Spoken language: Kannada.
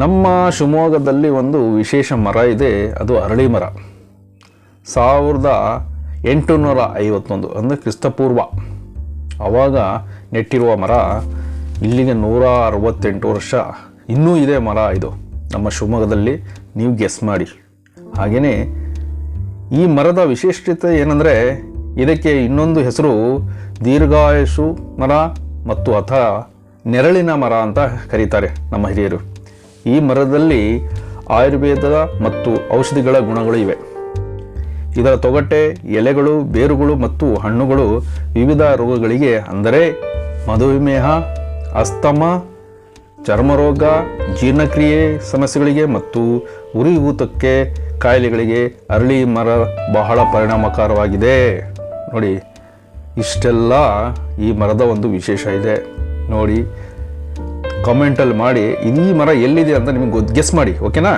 ನಮ್ಮ ಶಿವಮೊಗ್ಗದಲ್ಲಿ ಒಂದು ವಿಶೇಷ ಮರ ಇದೆ, ಅದು ಅರಳಿ ಮರ. 1851 ಅಂದರೆ ಕ್ರಿಸ್ತಪೂರ್ವ ಆವಾಗ ನೆಟ್ಟಿರುವ ಮರ. ಇಲ್ಲಿಗೆ 168 ವರ್ಷ ಇನ್ನೂ ಇದೆ ಮರ ಇದು ನಮ್ಮ ಶಿವಮೊಗ್ಗದಲ್ಲಿ. ನೀವು ಗೆಸ್ ಮಾಡಿ. ಹಾಗೆಯೇ ಈ ಮರದ ವಿಶಿಷ್ಟತೆ ಏನಂದರೆ, ಇದಕ್ಕೆ ಇನ್ನೊಂದು ಹೆಸರು ದೀರ್ಘಾಯುಷು ಮರ ಮತ್ತು ಅಥವಾ ನೆರಳಿನ ಮರ ಅಂತ ಕರೀತಾರೆ ನಮ್ಮ ಹಿರಿಯರು. ಈ ಮರದಲ್ಲಿ ಆಯುರ್ವೇದದ ಮತ್ತು ಔಷಧಿಗಳ ಗುಣಗಳು ಇವೆ. ಇದರ ತೊಗಟೆ, ಎಲೆಗಳು, ಬೇರುಗಳು ಮತ್ತು ಹಣ್ಣುಗಳು ವಿವಿಧ ರೋಗಗಳಿಗೆ ಅಂದರೆ ಮಧುಮೇಹ, ಅಸ್ತಮ, ಚರ್ಮರೋಗ, ಜೀರ್ಣಕ್ರಿಯೆ ಸಮಸ್ಯೆಗಳಿಗೆ ಮತ್ತು ಉರಿಯೂತಕ್ಕೆ ಕಾಯಿಲೆಗಳಿಗೆ ಅರಳಿ ಮರ ಬಹಳ ಪರಿಣಾಮಕಾರವಾಗಿದೆ. ನೋಡಿ, ಇಷ್ಟೆಲ್ಲ ಈ ಮರದ ಒಂದು ವಿಶೇಷ ಇದೆ. ನೋಡಿ, ಕಮೆಂಟಲ್ಲಿ ಮಾಡಿ ಈ ಮರ ಎಲ್ಲಿದೆ ಅಂತ ನಿಮಗೆ ಗೆಸ್ ಮಾಡಿ, ಓಕೆನಾ?